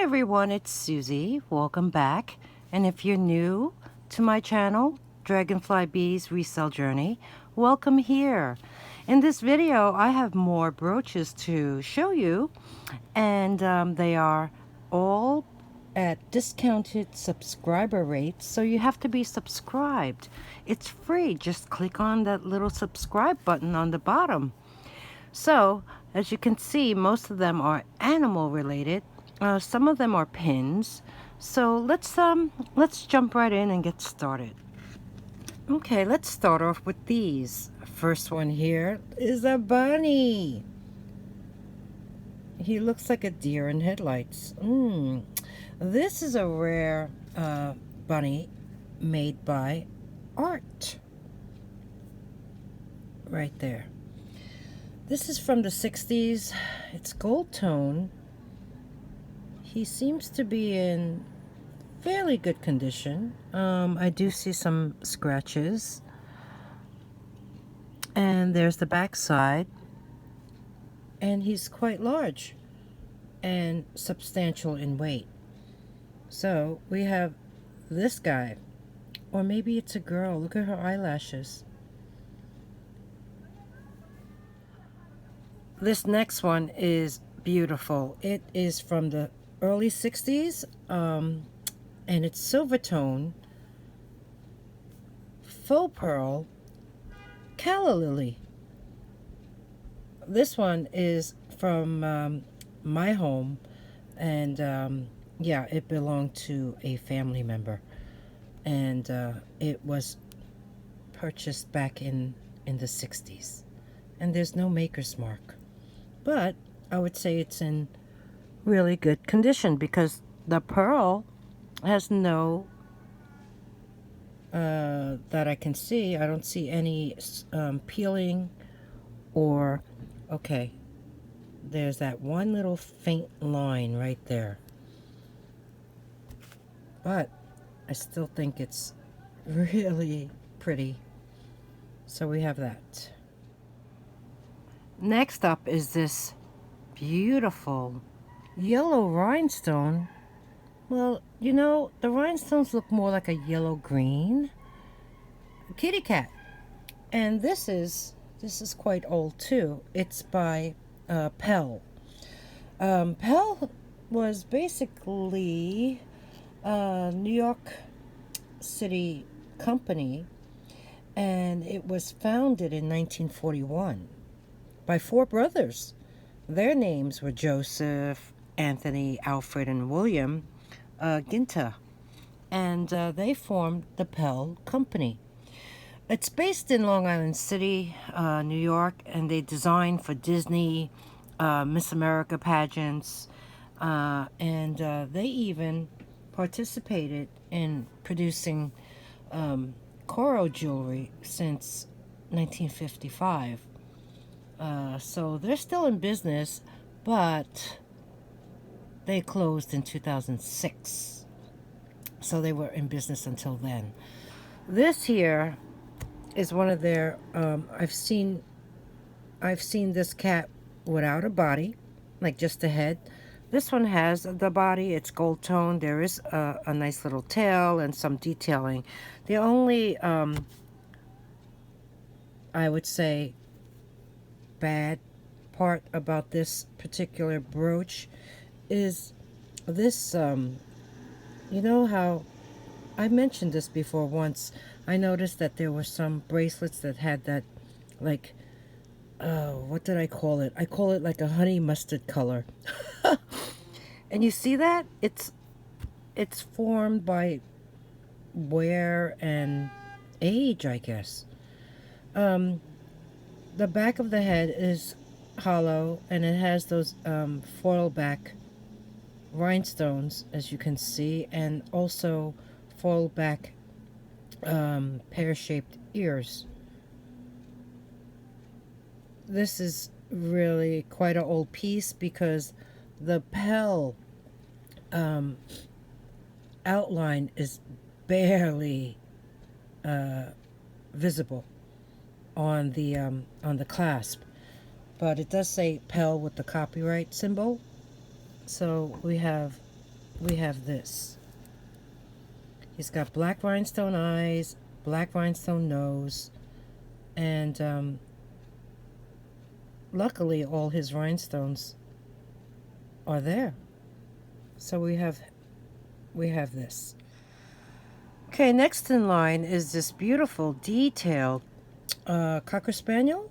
Hi everyone, it's Susie. Welcome back. And if you're new to my channel, Dragonfly Bees Resale Journey, welcome here. In this video, I have more brooches to show you, and they are all at discounted subscriber rates, so you have to be subscribed. It's free. Just click on that little subscribe button on the bottom. So, as you can see, most of them are animal related. Some of them are pins. So let's jump right in and get started. Okay, let's start off with these. First one here is a bunny. He looks like a deer in headlights. This is a rare bunny made by art. Right there. This is from the 60s. It's gold tone. He seems to be in fairly good condition. I do see some scratches. And there's the back side. And he's quite large and substantial in weight. So we have this guy. Or maybe it's a girl. Look at her eyelashes. This next one is beautiful. It is from the early 60s, and it's silver tone, faux pearl, calla lily. This one is from my home, and yeah, it belonged to a family member, and it was purchased back in the 60s, and there's no maker's mark, but I would say it's in really good condition because the pearl has no that I can see. I don't see any peeling or okay, there's that one little faint line right there, but I still think it's really pretty. So we have that. Next up is this beautiful yellow rhinestone. Well, you know, the rhinestones look more like a yellow-green kitty cat. And this is quite old too. It's by PELL. PELL was basically a New York City company, and it was founded in 1941 by 4 brothers. Their names were Joseph, Anthony, Alfred, and William GINNEE, and they formed the PELL company. It's based in Long Island City, New York, and they design for Disney, Miss America pageants, and they even participated in producing coral jewelry since 1955. So they're still in business, but they closed in 2006. So they were in business until then. This here is one of their, I've seen this cat without a body, like just a head. This one has the body. It's gold tone. There is a nice little tail and some detailing. The only, I would say, bad part about this particular brooch is this, you know how I mentioned this before once. I noticed that there were some bracelets that had that, like, what did I call it? I call it like a honey mustard color. And you see that? It's formed by wear and age, I guess. The back of the head is hollow, and it has those foil back rhinestones, as you can see, and also foil back pear-shaped ears. This is really quite an old piece because the PELL outline is barely visible on the clasp, but it does say PELL with the copyright symbol. So we have we have this. He's got black rhinestone eyes, black rhinestone nose, and luckily all his rhinestones are there. So we have this. Okay, next in line is this beautiful detailed Cocker Spaniel.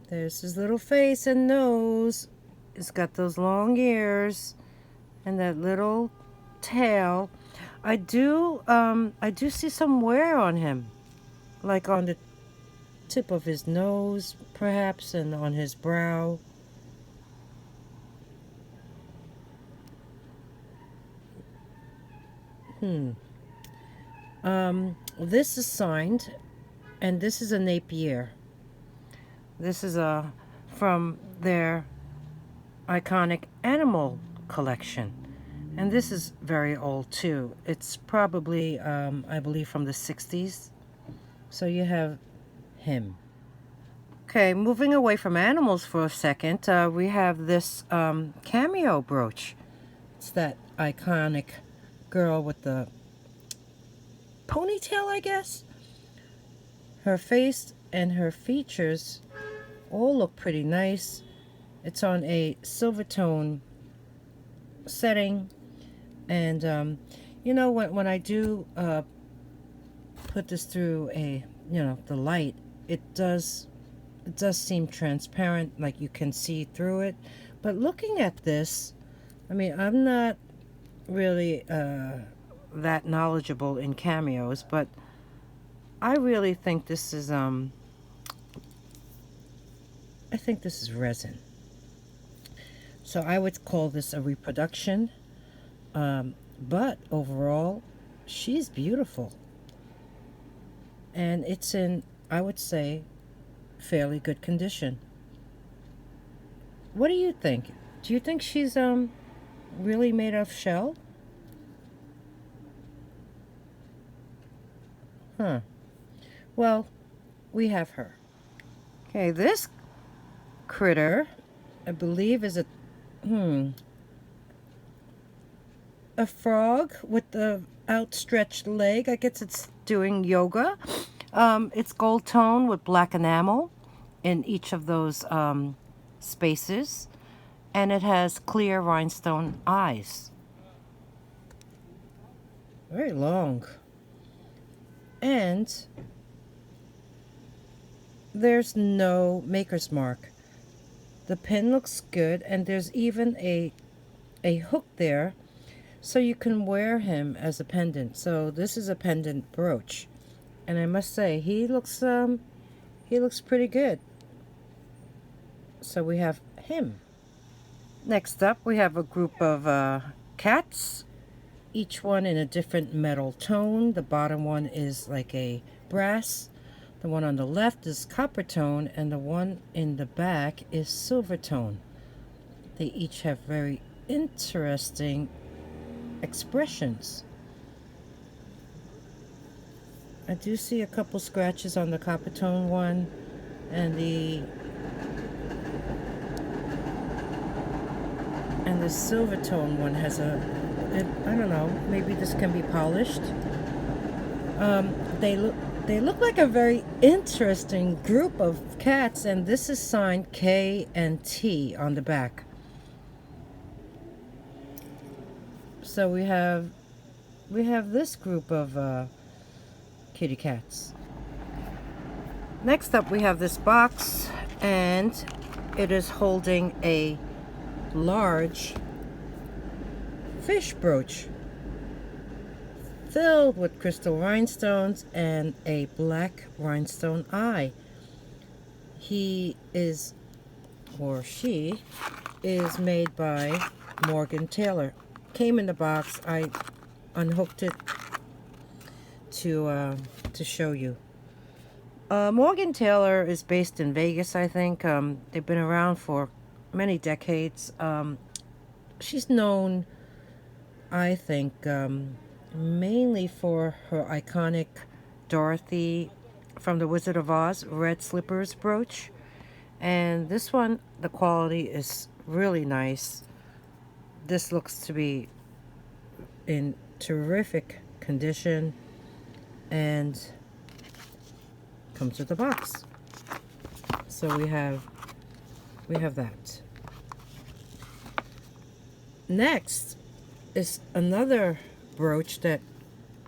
There's his little face and nose. It's got those long ears and that little tail. I do see some wear on him, like on the tip of his nose, perhaps, and on his brow. This is signed, and this is a Napier. This is from their iconic animal collection, and this is very old too. It's probably I believe from the 60s. So you have him. Okay, moving away from animals for a second, we have this cameo brooch. It's that iconic girl with the ponytail, I guess. Her face and her features all look pretty nice. It's on a silver tone setting, and you know, when I do put this through the light, it does seem transparent, like you can see through it. But looking at this, I mean, I'm not really that knowledgeable in cameos, but I really think this is I think this is resin. So I would call this a reproduction, but overall she's beautiful, and it's in, I would say, fairly good condition. What do you think? Do you think she's really made of shell? Huh. Well, we have her. Okay, this critter, I believe, is a frog with the outstretched leg. I guess it's doing yoga. It's gold tone with black enamel in each of those spaces, and it has clear rhinestone eyes. Very long. And there's no maker's mark. The pin looks good, and there's even a hook there, so you can wear him as a pendant. So this is a pendant brooch, and I must say he looks pretty good. So we have him. Next up, we have a group of cats, each one in a different metal tone. The bottom one is like a brass. The one on the left is copper tone, and the one in the back is silver tone. They each have very interesting expressions. I do see a couple scratches on the copper tone one, and the silver tone one has I don't know, maybe this can be polished. They look like a very interesting group of cats, and this is signed K and T on the back. So we have this group of kitty cats. Next up, we have this box, and it is holding a large fish brooch filled with crystal rhinestones and a black rhinestone eye. He is, or she is, made by Morgan Taylor. Came in the box. I unhooked it to show you. Morgan Taylor is based in Vegas, I think. They've been around for many decades. She's known, I think, mainly for her iconic Dorothy from The Wizard of Oz red slippers brooch. And this one, the quality is really nice. This looks to be in terrific condition and comes with a box. So we have that. Next is another brooch that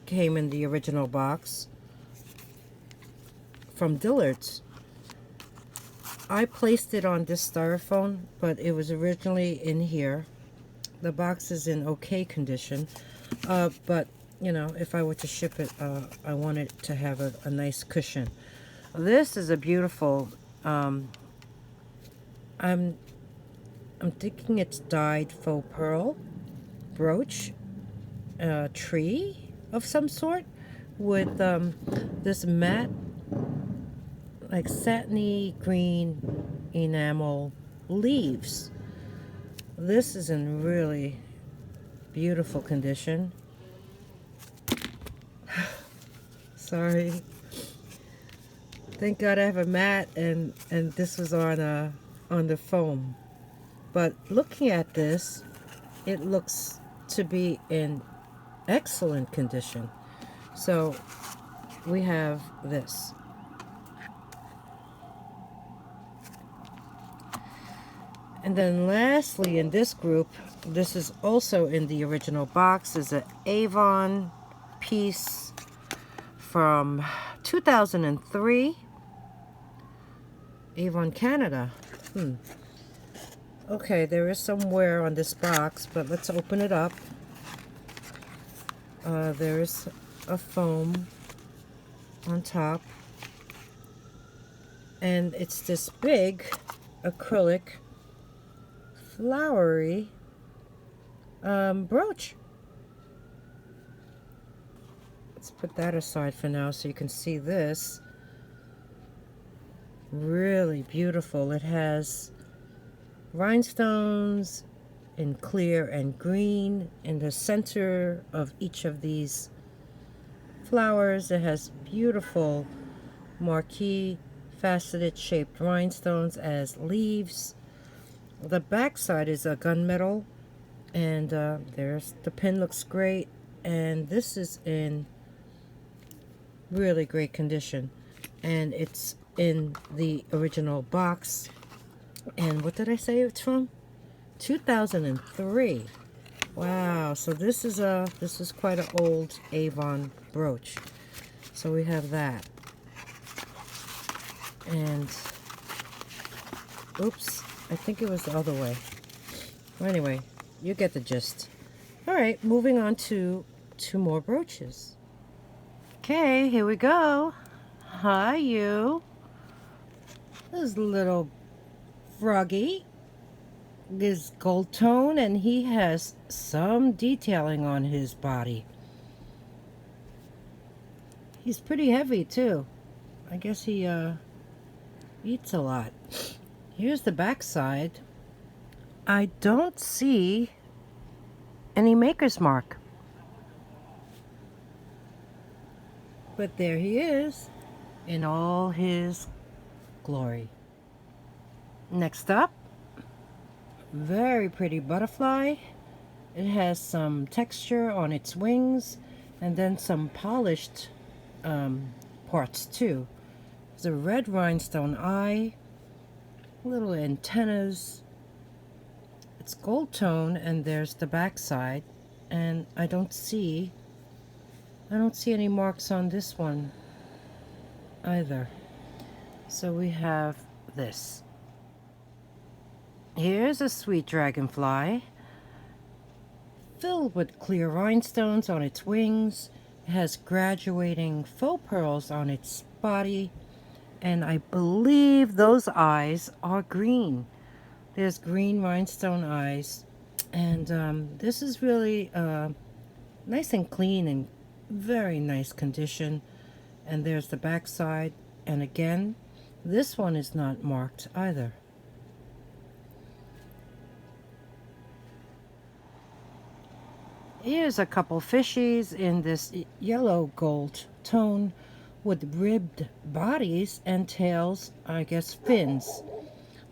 came in the original box from Dillard's. I placed it on this styrofoam, but it was originally in here. The box is in okay condition, but you know, if I were to ship it, I want it to have a nice cushion. This is a beautiful, I'm thinking it's dyed faux pearl brooch, tree of some sort, with this matte, like satiny green enamel leaves. This is in really beautiful condition. Sorry. Thank God I have a mat, and this was on the foam. But looking at this, it looks to be in excellent condition. So we have this. And then lastly in this group, this is also in the original box, is an AVON piece from 2003. AVON Canada. Okay, there is some wear on this box, but let's open it up. There is a foam on top. And it's this big acrylic flowery brooch. Let's put that aside for now so you can see this. Really beautiful. It has rhinestones in clear and green in the center of each of these flowers. It has beautiful marquee faceted shaped rhinestones as leaves. The back side is a gunmetal, and there's the pin, looks great, and this is in really great condition, and it's in the original box. And what did I say it's from? 2003. Wow, so this is quite an old AVON brooch. So we have that. And oops, I think it was the other way. Anyway, you get the gist. Alright, moving on to two more brooches. Okay, here we go. Hi, you. This little froggy is gold tone, and he has some detailing on his body. He's pretty heavy too. I guess he eats a lot. Here's the back side. I don't see any maker's mark, but there he is in all his glory. Next up, very pretty butterfly. It has some texture on its wings and then some polished parts too. There's a red rhinestone eye, little antennas. It's gold tone, and there's the back side, and I don't see any marks on this one either. So we have this. Here's a sweet dragonfly filled with clear rhinestones on its wings. It has graduating faux pearls on its body, and I believe those eyes are green. There's green rhinestone eyes, and this is really nice and clean and very nice condition. And there's the back side, and again, this one is not marked either. Here's a couple fishies in this yellow gold tone with ribbed bodies and tails, I guess fins.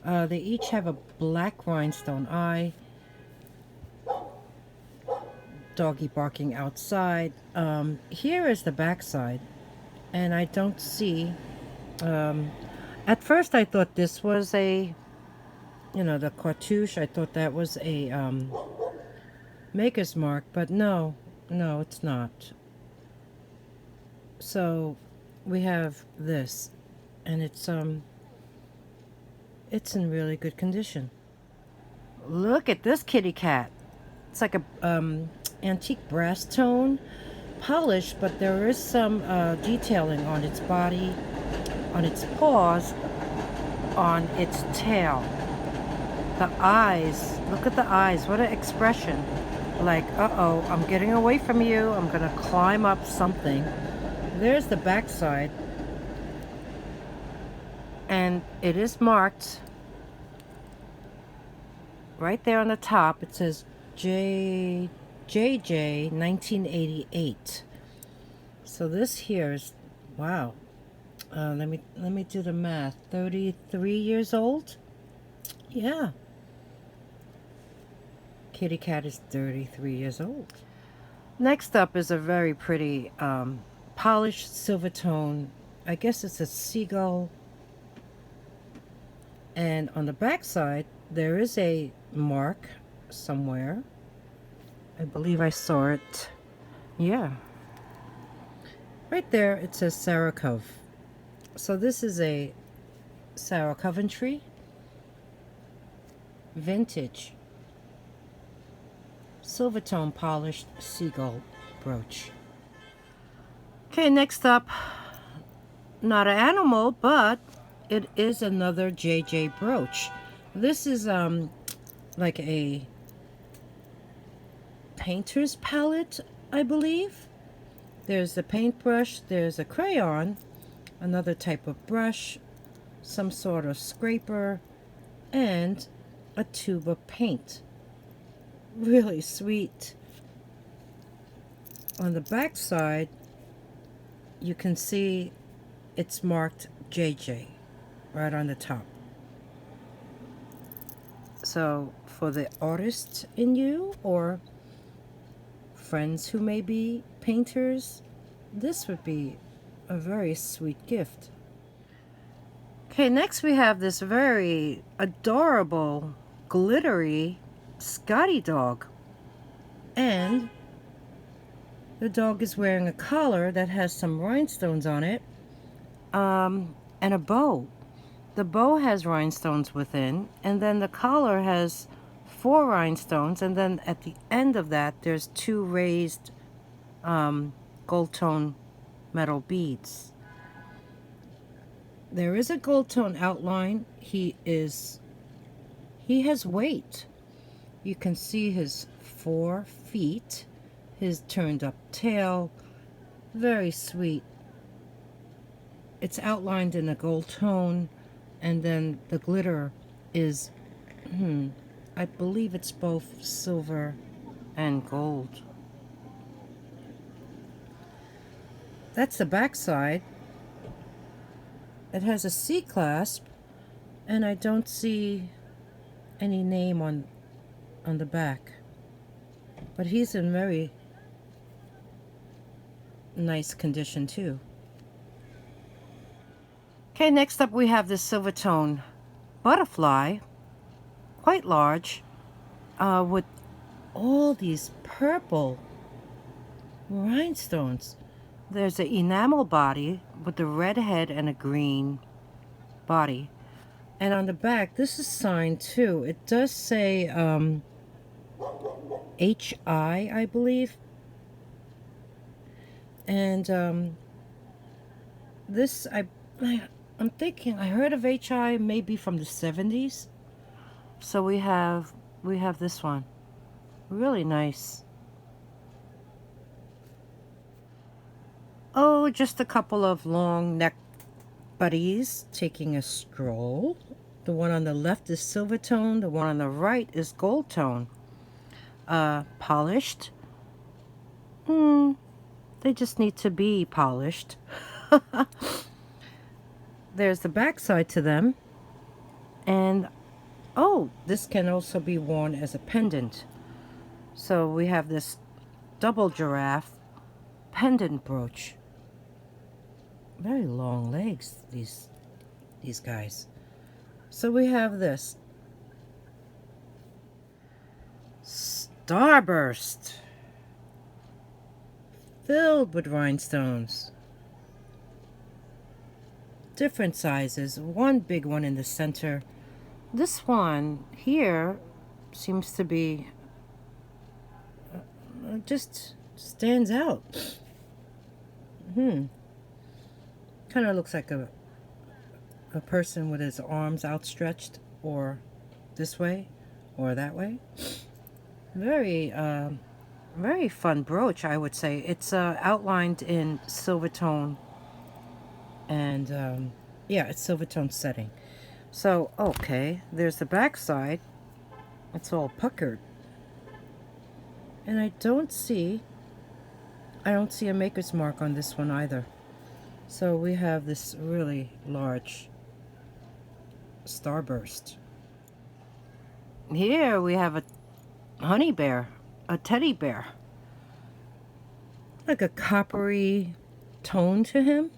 They each have a black rhinestone eye. Doggy barking outside. Here is the back side, and I don't see. At first, I thought this was a, the cartouche. I thought that was a maker's mark, but no, it's not. So we have this, and it's in really good condition. Look at this kitty cat. It's like a antique brass tone, polished, but there is some detailing on its body, on its paws, on its tail. The eyes, look at the eyes, what an expression. Like, uh-oh, I'm getting away from you, I'm gonna climb up something. There's the back side, and it is marked right there on the top. It says JJ 1988. So this here is, wow. Let me do the math. 33 years old? Yeah. Kitty cat is 33 years old. Next up is a very pretty polished silver tone. I guess it's a seagull. And on the back side, there is a mark somewhere. I believe I saw it. Yeah. Right there, it says Sarah Cove. So this is a Sarah Coventry vintage silver tone polished seagull brooch. Okay, next up, not an animal, but it is another JJ brooch. This is like a painter's palette, I believe. There's a paintbrush, there's a crayon, another type of brush, some sort of scraper, and a tube of paint. Really sweet. On the back side, you can see it's marked JJ right on the top. So for the artists in you, or friends who may be painters, this would be a very sweet gift. Okay, next we have this very adorable glittery Scotty dog, and the dog is wearing a collar that has some rhinestones on it, and a bow. The bow has rhinestones within, and then the collar has 4 rhinestones, and then at the end of that there's 2 raised gold tone metal beads. There is a gold tone outline. He has weight. You can see his 4 feet, his turned up tail, very sweet. It's outlined in a gold tone, and then the glitter is, I believe it's both silver and gold. That's the back side. It has a C clasp, and I don't see any name on the back, but he's in very nice condition too. Okay, next up we have this silver tone butterfly, quite large, with all these purple rhinestones. There's an enamel body with a red head and a green body. And on the back, this is signed too. It does say HI, I believe. And this, I'm thinking, I heard of HI maybe from the 70s. So we have this one. Really nice. Oh, just a couple of long neck buddies taking a stroll. The one on the left is silver tone. The one on the right is gold tone. Polished. They just need to be polished. There's the back side to them. And Oh, this can also be worn as a pendant. So we have this double giraffe pendant brooch. Very long legs, these guys. So we have this starburst filled with rhinestones. Different sizes, one big one in the center. This one here seems to be just stands out. Kind of looks like a person with his arms outstretched, or this way or that way. Very very fun brooch, I would say. It's outlined in silver tone, and yeah, it's silver tone setting. So okay, there's the back side. It's all puckered, and I don't see a maker's mark on this one either. So we have this really large starburst. Here we have a honey bear, a teddy bear. Like a coppery tone to him.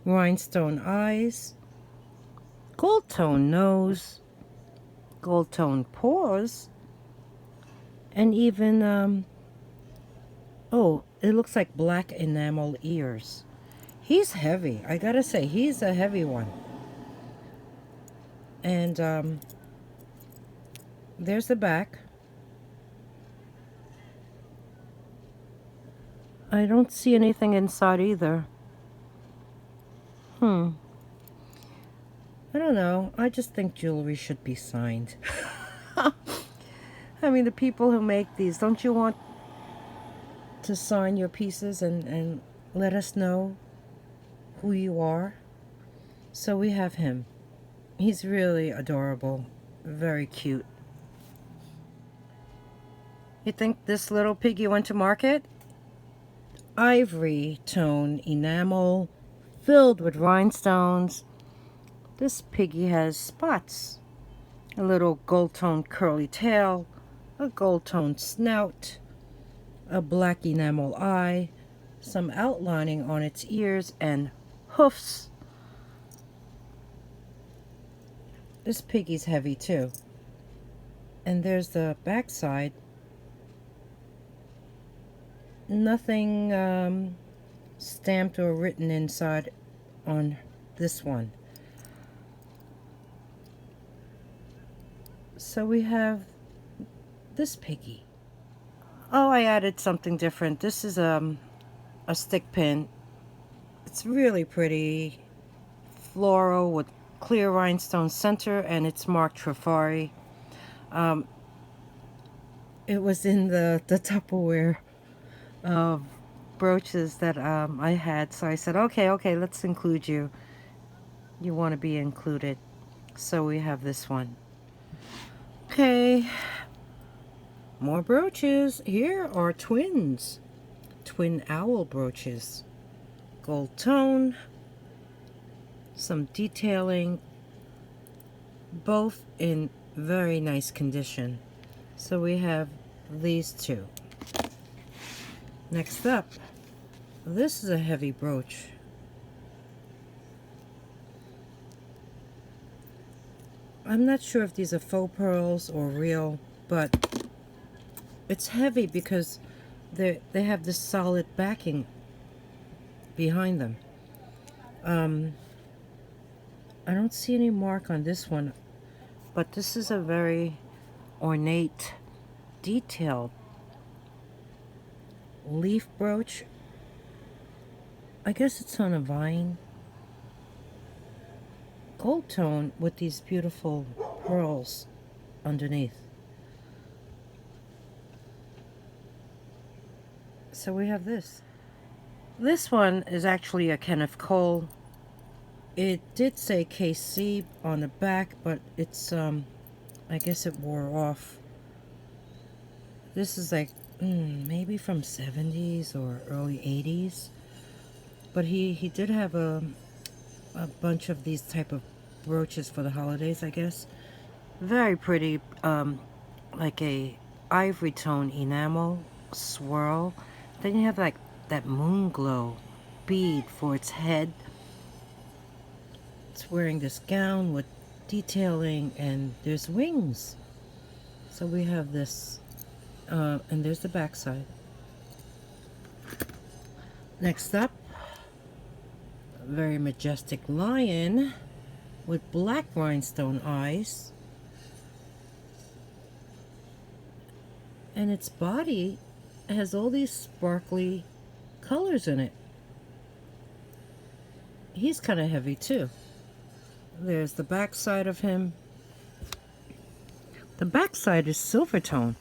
Rhinestone eyes. Gold tone nose. Gold tone paws. And even, oh, it looks like black enamel ears. He's heavy. I gotta say, he's a heavy one. And, there's the back. I don't see anything inside either. I don't know. I just think jewelry should be signed. I mean, the people who make these, don't you want to sign your pieces and let us know who you are? So we have him. He's really adorable. Very cute. You think this little piggy went to market? Ivory tone enamel filled with rhinestones. This piggy has spots. A little gold tone curly tail, a gold tone snout, a black enamel eye, some outlining on its ears, and hoofs. This piggy's heavy too. And there's the back side. Nothing stamped or written inside on this one. So we have this piggy. Oh, I added something different. This is a stick pin. It's really pretty. Floral with clear rhinestone center, and it's marked TRIFARI. It was in the Tupperware brooches that I had, so I said, okay, let's include you. You want to be included. So we have this one. Okay, more brooches. Here are twins. Twin owl brooches. Gold tone. Some detailing. Both in very nice condition. So we have these two. Next up, this is a heavy brooch. I'm not sure if these are faux pearls or real, but it's heavy because they have this solid backing behind them. I don't see any mark on this one, but this is a very ornate, detailed leaf brooch. I guess it's on a vine. Gold tone with these beautiful pearls underneath. So we have this. This one is actually a Kenneth Cole. It did say KC on the back, but it's I guess it wore off. This is like maybe from 70s or early 80s. But he did have a bunch of these type of brooches for the holidays, I guess. Very pretty, like a ivory tone enamel swirl. Then you have like that moon glow bead for its head. It's wearing this gown with detailing, and there's wings. So we have this, and there's the back side. Next up, a very majestic lion with black rhinestone eyes. And its body has all these sparkly colors in it. He's kind of heavy too. There's the back side of him. The back side is silver tone.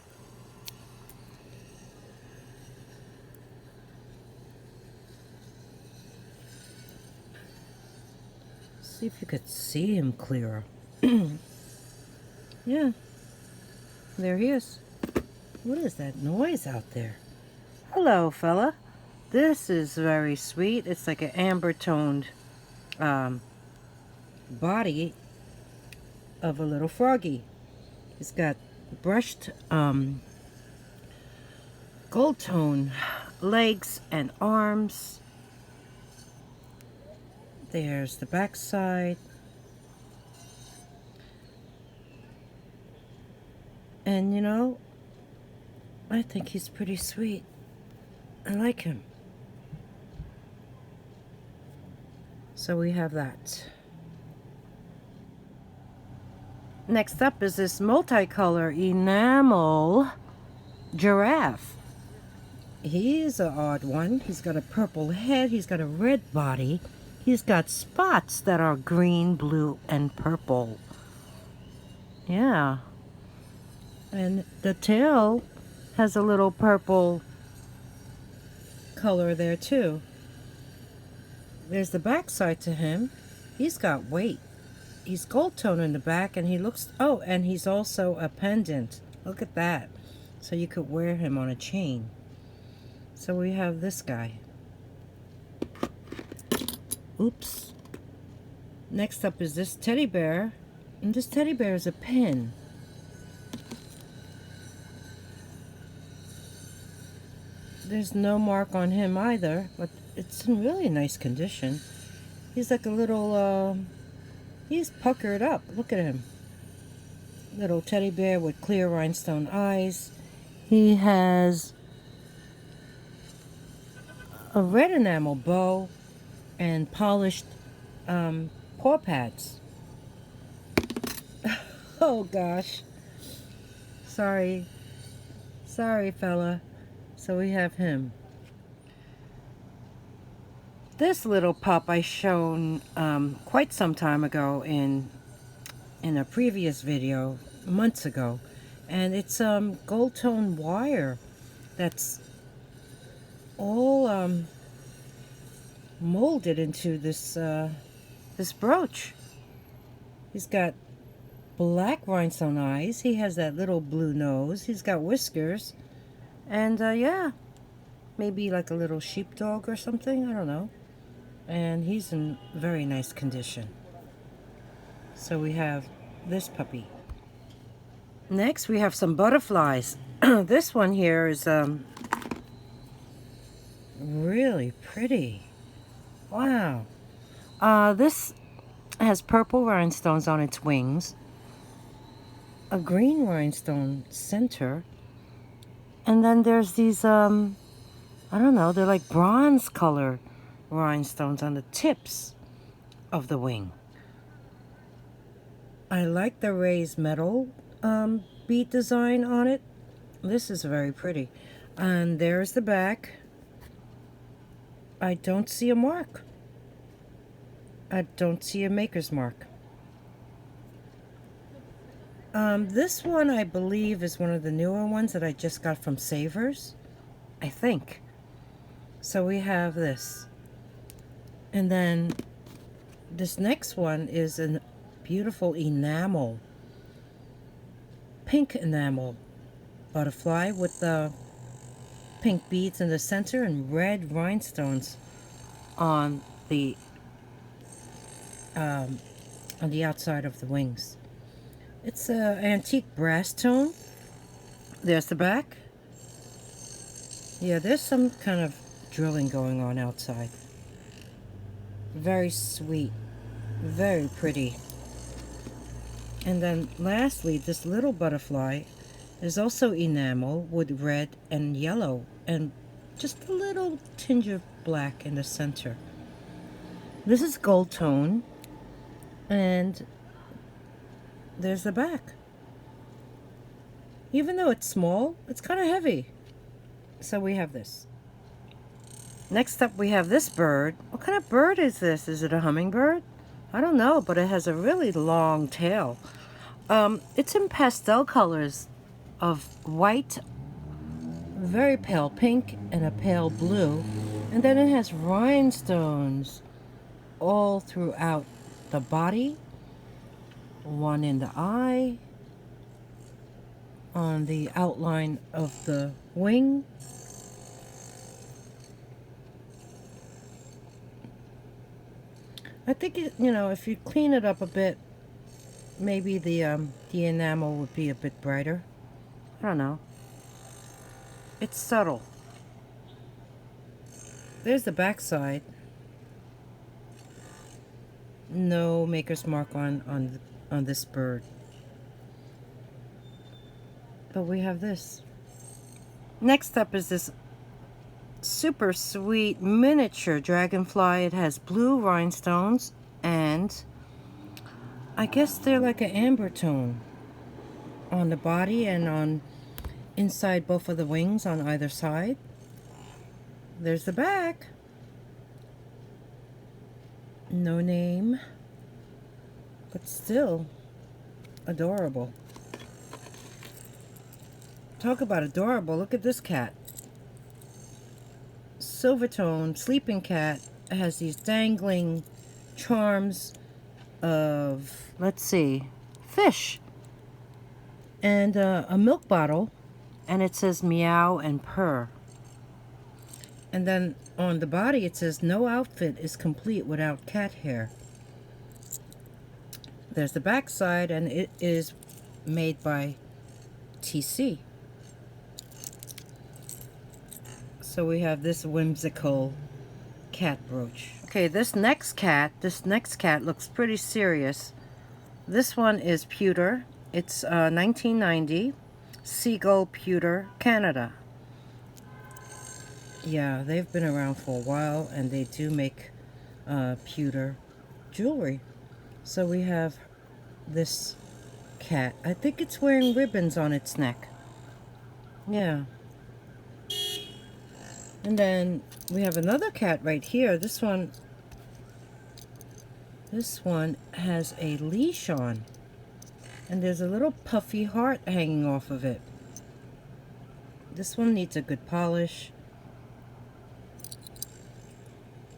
See if you could see him clearer. Yeah, there he is. What is that noise out there? Hello, fella. This is very sweet. It's like an amber toned body of a little froggy. He's got brushed gold tone legs and arms. There's the back side. And you know, I think he's pretty sweet. I like him. So we have that. Next up is this multicolor enamel giraffe. He's an odd one. He's got a purple head. He's got a red body. He's got spots that are green, blue, and purple. Yeah. And the tail has a little purple color there too. There's the back side to him. He's got weight. He's gold tone in the back, and he looks, oh, and he's also a pendant. Look at that. So you could wear him on a chain. So we have this guy. Oops. Next up is this teddy bear. And this teddy bear is a pin. There's no mark on him either, but it's in really nice condition. He's like a little, he's puckered up. Look at him. Little teddy bear with clear rhinestone eyes. He has a red enamel bow and polished paw pads. Oh gosh. Sorry. Sorry, fella. So we have him. This little pup I shown quite some time ago in a previous video, months ago. And it's gold tone wire that's all molded into this this brooch. He's got black rhinestone eyes. He has that little blue nose. He's got whiskers. And yeah, maybe like a little sheepdog or something. I don't know. And he's in very nice condition. So we have this puppy. Next, we have some butterflies. This one here is really pretty. Wow. This has purple rhinestones on its wings, a green rhinestone center, and then there's these, I don't know, they're like bronze color rhinestones on the tips of the wing. I like the raised metal bead design on it. This is very pretty. And there's the back. I don't see a mark. I don't see a maker's mark. This one I believe is one of the newer ones that I just got from Savers, I think. So we have this. And then this next one is a beautiful enamel, pink enamel butterfly with the pink beads in the center and red rhinestones on the on the outside of the wings. It's an antique brass tone. There's the back. Yeah, there's some kind of drilling going on outside. Very sweet. Very pretty. And then lastly, this little butterfly is also enamel with red and yellow and just a little tinge of black in the center. This is gold tone, and there's the back. Even though it's small, it's kind of heavy. So we have this. Next up we have this bird. What kind of bird is this? Is it a hummingbird? I don't know, but it has a really long tail. It's in pastel colors of white, very pale pink, and a pale blue. And then it has rhinestones all throughout the body, one in the eye, on the outline of the wing. I think if you clean it up a bit, maybe the enamel would be a bit brighter. I don't know. It's subtle. There's the back side. No maker's mark on this bird. But we have this. Next up is this super sweet miniature dragonfly. It has blue rhinestones, and I guess they're like an amber tone on the body and on inside both of the wings on either side. There's the back. No name, but still adorable. Talk about adorable. Look at this cat. Silver tone, sleeping cat. It has these dangling charms of, let's see, fish. And a milk bottle. And it says meow and purr. And then on the body it says no outfit is complete without cat hair. There's the back side, and it is made by TC. So we have this whimsical cat brooch. Okay, this next cat looks pretty serious. This one is PEWTER. It's 1990. SEAGULL PEWTER, Canada. Yeah, they've been around for a while, and they do make PEWTER jewelry. So we have this cat. I think it's wearing ribbons on its neck. Yeah. And then we have another cat right here. This one has a leash on. And there's a little puffy heart hanging off of it. This one needs a good polish.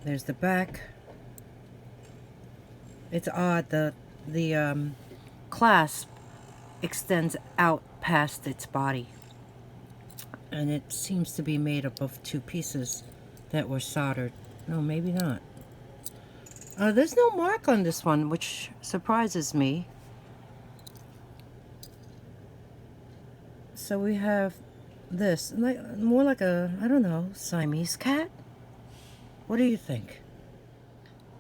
There's the back. It's odd, the clasp extends out past its body. And it seems to be made up of two pieces that were soldered. No, maybe not. There's no mark on this one, which surprises me. So we have this, more like a, I don't know, Siamese cat? What do you think?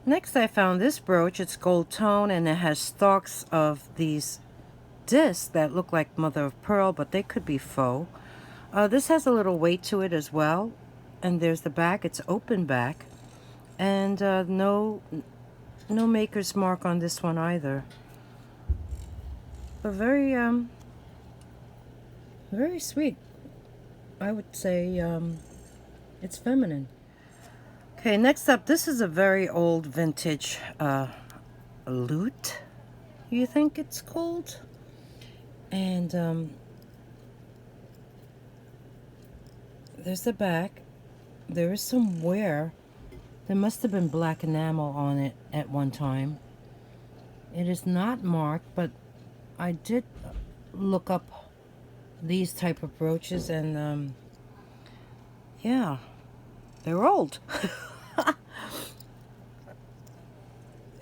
Next I found this brooch. It's gold tone, and it has stalks of these discs that look like mother of pearl, but they could be faux. This has a little weight to it as well. And there's the back. It's open back. And no maker's mark on this one either. But very sweet. I would say it's feminine. Okay, next up, this is a very old vintage LUTE, you think it's called? And there's the back. There is some wear. There must have been black enamel on it at one time. It is not marked, but I did look up these type of brooches, and yeah, they're old.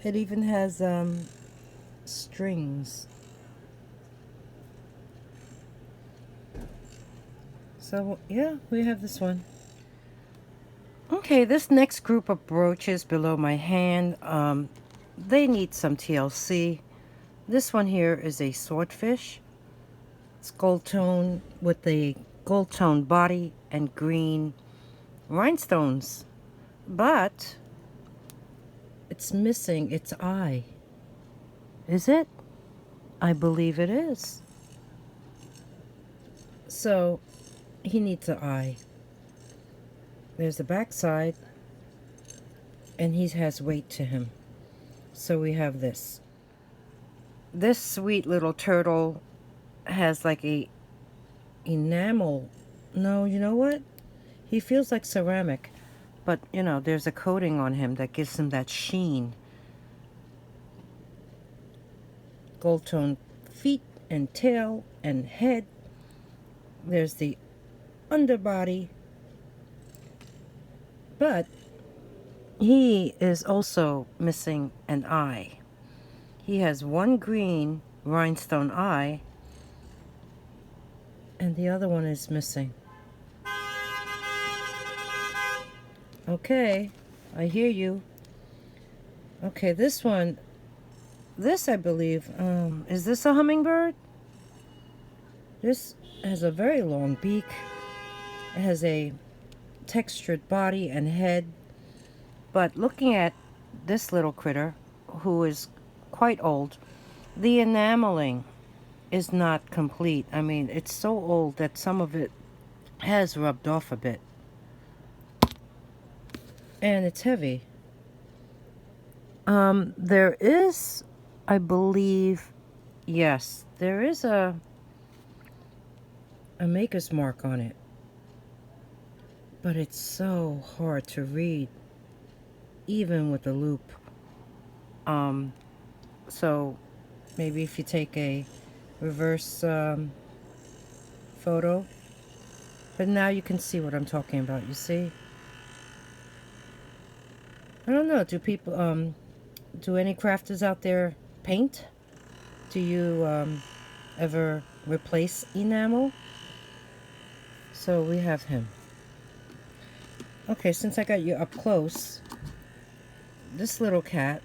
It even has strings. So yeah, we have this one. Okay, this next group of brooches below my hand, they need some TLC. This one here is a swordfish. It's gold tone with a gold tone body and green rhinestones, but it's missing its eye. Is it? I believe it is. So he needs an eye. There's the back side, and he has weight to him. So we have this. This sweet little turtle has like a enamel. No, you know what? He feels like ceramic, but you know, there's a coating on him that gives him that sheen. Gold tone feet and tail and head. There's the underbody. But he is also missing an eye. He has one green rhinestone eye, and the other one is missing. Okay, I hear you. Okay, this one, this I believe, is this a hummingbird? This has a very long beak. It has a textured body and head, but looking at this little critter, who is quite old, the enameling is not complete. I mean, it's so old that some of it has rubbed off a bit, and it's heavy. There is, I believe, yes, there is a maker's mark on it, but it's so hard to read, even with the loupe. So maybe if you take a reverse photo, but now you can see what I'm talking about. You see? I don't know. Do people, do any crafters out there paint? Do you ever replace enamel? So we have him. Okay, since I got you up close, this little cat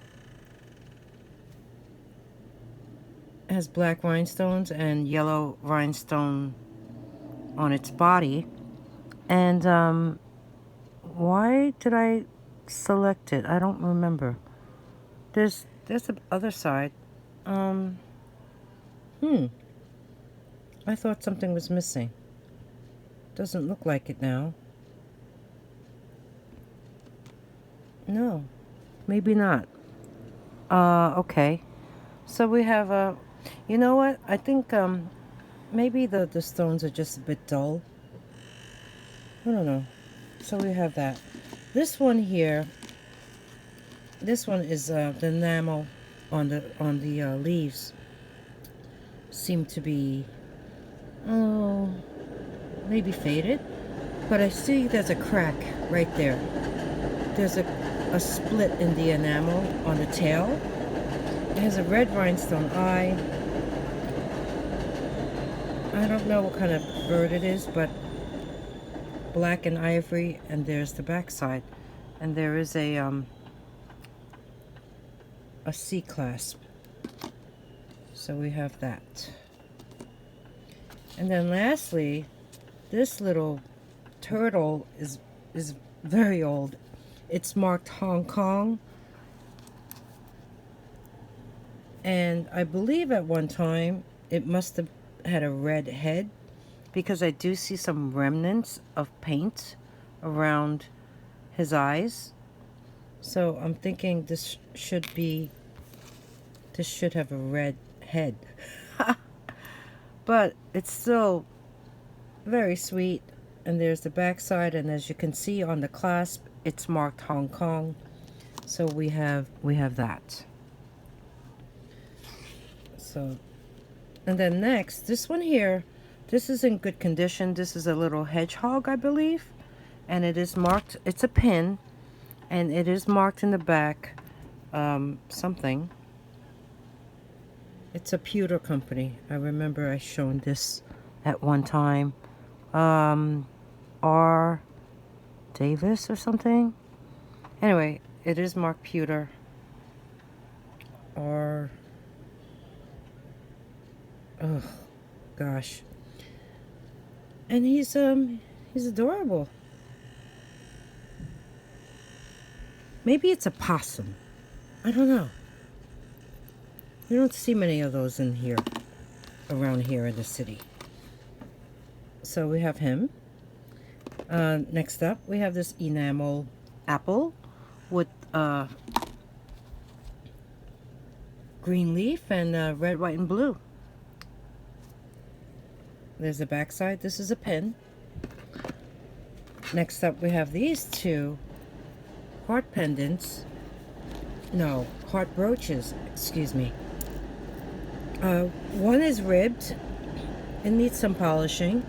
has black rhinestones and yellow rhinestone on its body. And why did I select it? I don't remember. There's the other side. I thought something was missing. Doesn't look like it now. No, maybe not. Okay. So we have a, you know what? I think maybe the stones are just a bit dull. I don't know. So we have that. This one here. This one is the enamel on the leaves seem to be, oh, maybe faded, but I see there's a crack right there. There's a split in the enamel on the tail. It has a red rhinestone eye. I don't know what kind of bird it is, but black and ivory, and there's the back side, and there is a C clasp. So we have that. And then lastly, this little turtle is very old. It's marked Hong Kong. And I believe at one time it must have had a red head, because I do see some remnants of paint around his eyes. So I'm thinking this should have a red head. But it's still very sweet. And there's the back side, and as you can see on the clasp, it's marked Hong Kong. So we have that. So, and then next, this one here, this is in good condition. This is a little hedgehog, I believe, and it is marked, it's a pin, and it is marked in the back something. It's a pewter company. I remember I shown this at one time. R. Davis or something. Anyway, it is marked pewter. R. Oh, gosh. And he's adorable. Maybe it's a possum. I don't know. You don't see many of those in here, around here in the city. So we have him. Next up, we have this enamel apple with green leaf and red, white, and blue. There's the back side. This is a pen. Next up, we have these two heart pendants. No, heart brooches, excuse me. One is ribbed. It needs some polishing.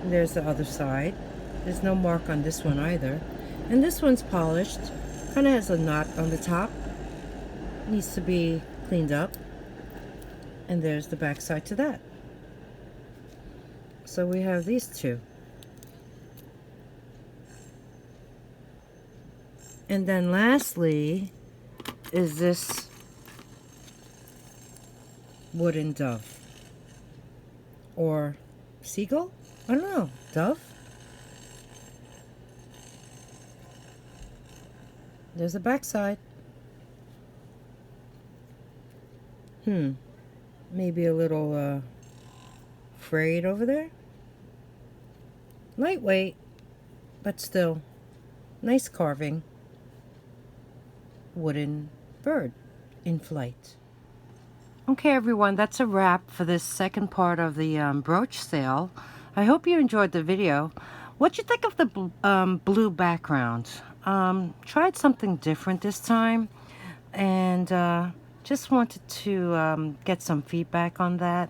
And there's the other side. There's no mark on this one either. And this one's polished. Kind of has a knot on the top. Needs to be cleaned up. And there's the back side to that. So we have these two. And then lastly is this wooden dove. Or seagull? I don't know. Dove? There's the back side. Maybe a little frayed over there. Lightweight, but still nice carving. Wooden bird in flight. Okay, everyone, that's a wrap for this second part of the brooch sale. I hope you enjoyed the video. What'd you think of the blue background? Tried something different this time, and just wanted to get some feedback on that.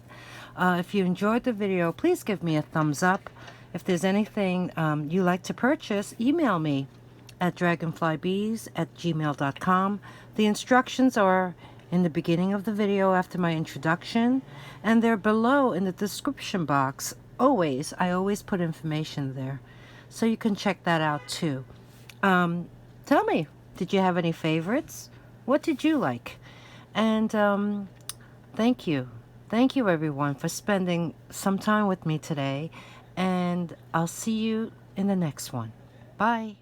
If you enjoyed the video, please give me a thumbs up. If there's anything you like to purchase, email me at dragonflybees@gmail.com. The instructions are in the beginning of the video after my introduction, and they're below in the description box. I always put information there, so you can check that out too. Tell me, did you have any favorites? What did you like? And thank you everyone for spending some time with me today, and I'll see you in the next one. Bye.